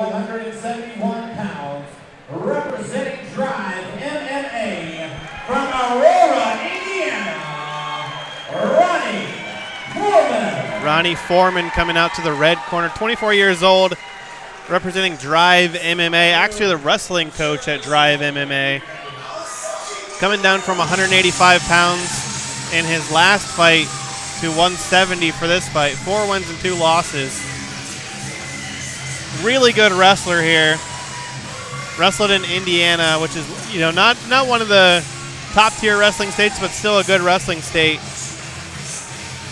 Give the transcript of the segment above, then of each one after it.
171 pounds, representing Drive MMA from Aurora, Indiana, Ronnie Forman. Ronnie Forman coming out to the red corner, 24 years old, representing Drive MMA, actually the wrestling coach at Drive MMA. Coming down from 185 pounds in his last fight to 170 for this fight. 4 wins and 2 losses. Really good wrestler here. Wrestled in Indiana, which is, you know, not one of the top tier wrestling states, but still a good wrestling state.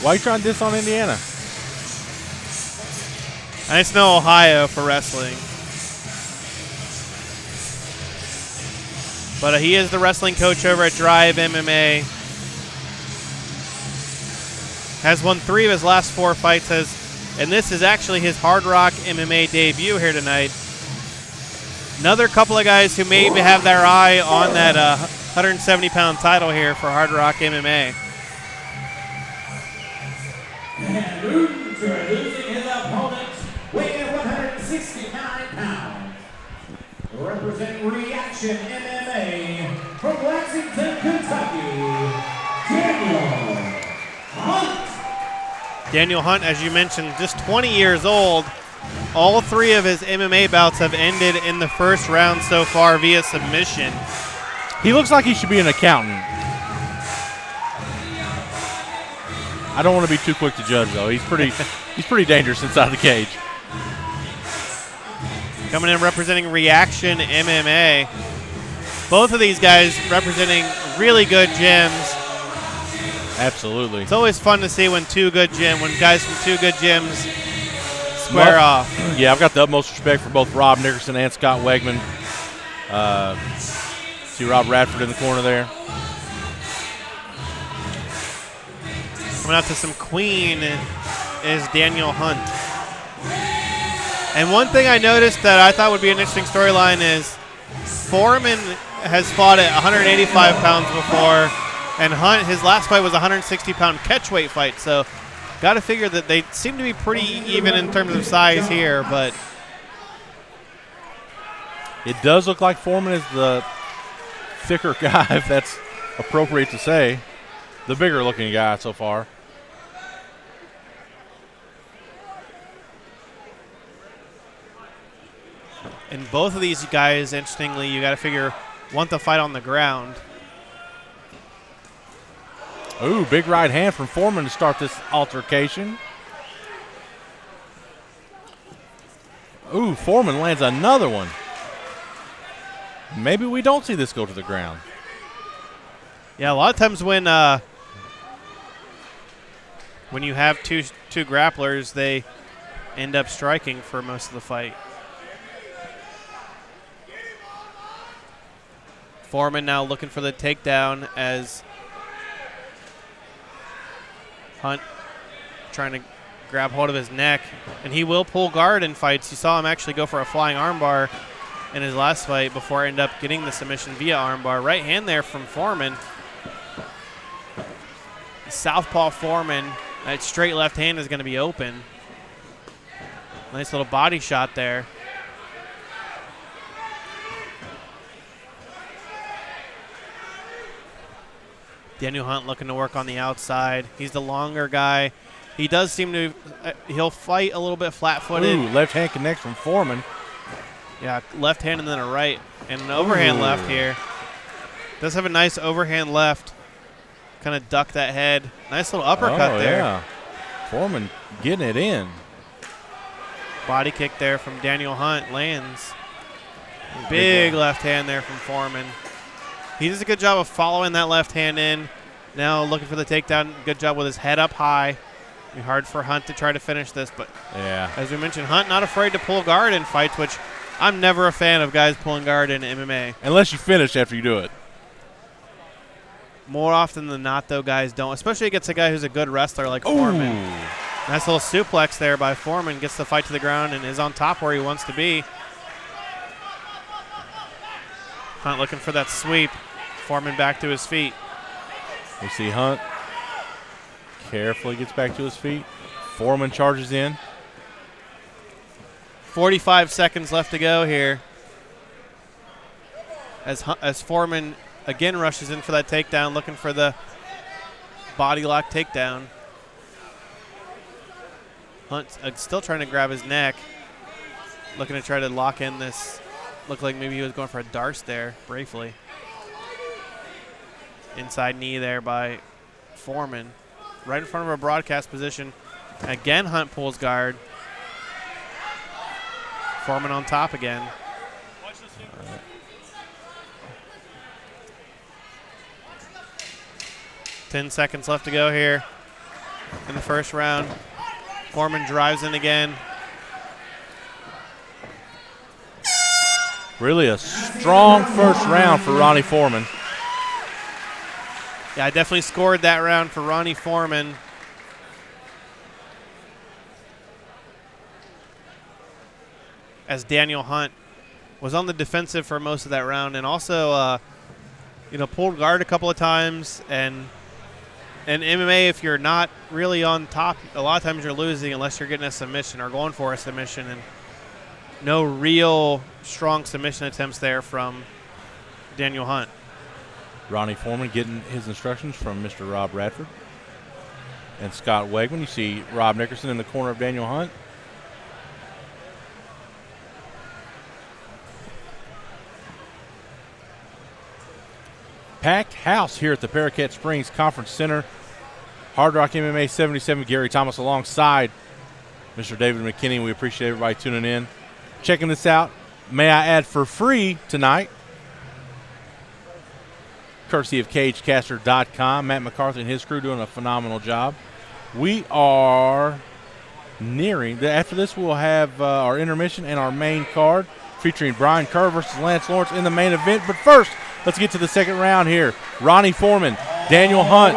Why are you trying to diss on Indiana? I just know Ohio for wrestling. But he is the wrestling coach over at Drive MMA. Has won 3 of his last 4 fights, and this is actually his Hardrock MMA debut here tonight. Another couple of guys who maybe have their eye on that 170-pound title here for Hardrock MMA. And introducing his opponent, weighing at 169 pounds, representing Reaction MMA from Lexington, Kentucky, Daniel Hunt. Daniel Hunt, as you mentioned, just 20 years old. All 3 of his MMA bouts have ended in the first round so far via submission. He looks like he should be an accountant. I don't want to be too quick to judge, though. He's pretty dangerous inside the cage. Coming in representing Reaction MMA. Both of these guys representing really good gyms. Absolutely. It's always fun to see when guys from 2 good gyms square off. Yeah, I've got the utmost respect for both Rob Nickerson and Scott Wegman. See Rob Radford in the corner there. Coming out to some Queen is Daniel Hunt. And one thing I noticed that I thought would be an interesting storyline is Forman has fought at 185 pounds before, and Hunt, his last fight was a 160-pound catchweight fight. So got to figure that they seem to be pretty even in terms of size here, but it does look like Forman is the thicker guy, if that's appropriate to say. The bigger-looking guy so far. And both of these guys, interestingly, you got to figure, want the fight on the ground. Ooh, big right hand from Forman to start this altercation. Ooh, Forman lands another one. Maybe we don't see this go to the ground. Yeah, a lot of times when you have two grapplers, they end up striking for most of the fight. Forman now looking for the takedown as Hunt trying to grab hold of his neck. And he will pull guard in fights. You saw him actually go for a flying armbar in his last fight before ended up getting the submission via armbar. Right hand there from Forman. Southpaw Forman. That straight left hand is going to be open. Nice little body shot there. Daniel Hunt looking to work on the outside. He's the longer guy. He does seem to, he'll fight a little bit flat-footed. Ooh, left hand connects from Forman. Yeah, left hand and then a right. And an overhand left here. Does have a nice overhand left. Kind of duck that head. Nice little uppercut there. Yeah. Forman getting it in. Body kick there from Daniel Hunt lands. Big left hand there from Forman. He does a good job of following that left hand in. Now looking for the takedown. Good job with his head up high. Be hard for Hunt to try to finish this, but yeah, as we mentioned, Hunt not afraid to pull guard in fights, which I'm never a fan of guys pulling guard in MMA. Unless you finish after you do it. More often than not, though, guys don't, especially against a guy who's a good wrestler like Forman. Nice little suplex there by Forman. Gets the fight to the ground and is on top where he wants to be. Hunt looking for that sweep. Forman back to his feet. We see Hunt carefully gets back to his feet. Forman charges in. 45 seconds left to go here. As Forman again rushes in for that takedown, looking for the body lock takedown. Hunt still trying to grab his neck, looking to try to lock in this. Looked like maybe he was going for a Darce there, briefly. Inside knee there by Forman. Right in front of our broadcast position. Again, Hunt pulls guard. Forman on top again. 10 seconds left to go here in the first round. Forman drives in again. Really a strong first round for Ronnie Forman. Yeah, I definitely scored that round for Ronnie Forman. As Daniel Hunt was on the defensive for most of that round, and also, pulled guard a couple of times. And MMA, if you're not really on top, a lot of times you're losing unless you're getting a submission or going for a submission. And no real strong submission attempts there from Daniel Hunt. Ronnie Forman getting his instructions from Mr. Rob Radford and Scott Wegman. You see Rob Nickerson in the corner of Daniel Hunt. Packed house here at the Paraquet Springs Conference Center. Hardrock MMA 77, Gary Thomas alongside Mr. David McKinney. We appreciate everybody tuning in. Checking this out, may I add, for free tonight, courtesy of CageCaster.com. Matt McCarthy and his crew doing a phenomenal job. We are nearing, after this we'll have our intermission and our main card featuring Brian Kerr versus Lance Lawrence in the main event. But first, let's get to the second round here. Ronnie Forman, Daniel Hunt.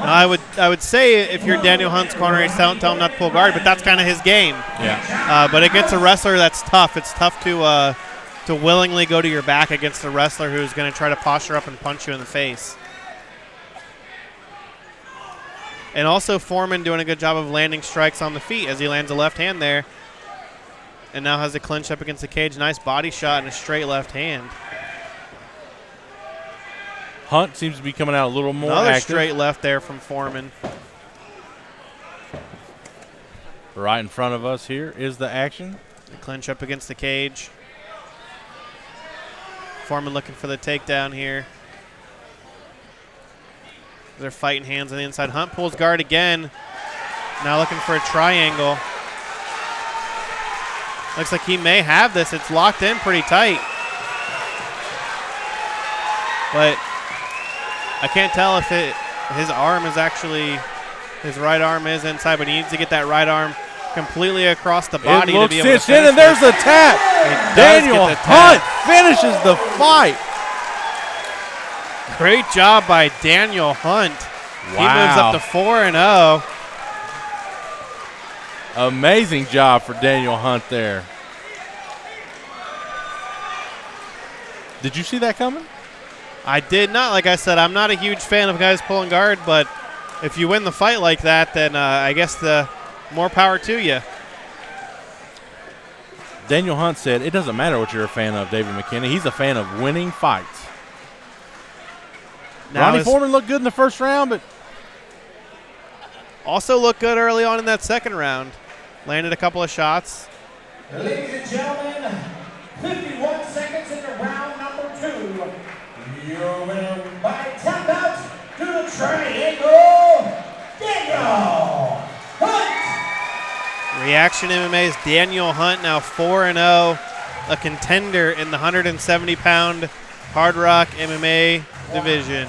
I would say if you're Daniel Hunt's corner, tell him not to pull guard, but that's kind of his game. Yeah. But against a wrestler, that's tough. It's tough to willingly go to your back against a wrestler who's going to try to posture up and punch you in the face. And also Forman doing a good job of landing strikes on the feet as he lands a left hand there. And now has a clinch up against the cage. Nice body shot and a straight left hand. Hunt seems to be coming out a little more Another active. Straight left there from Forman. Right in front of us here is the action. The clinch up against the cage. Forman looking for the takedown here. They're fighting hands on the inside. Hunt pulls guard again. Now looking for a triangle. Looks like he may have this. It's locked in pretty tight. But I can't tell if his arm is actually, his right arm is inside, but he needs to get that right arm completely across the body to be able to finish in, and there's the tap. Daniel Hunt finishes the fight. Great job by Daniel Hunt. Wow. He moves up to 4-0. Amazing job for Daniel Hunt there. Did you see that coming? I did not. Like I said, I'm not a huge fan of guys pulling guard, but if you win the fight like that, then I guess the more power to you. Daniel Hunt said, it doesn't matter what you're a fan of, David McKinney. He's a fan of winning fights. Now Ronnie Forman looked good in the first round, but Also looked good early on in that second round. Landed a couple of shots. Ladies and gentlemen, 51 seconds into round number 2. Your winner by tap out to the triangle, Daniel Hunt. Reaction MMA's Daniel Hunt now 4-0, a contender in the 170-pound Hardrock MMA division.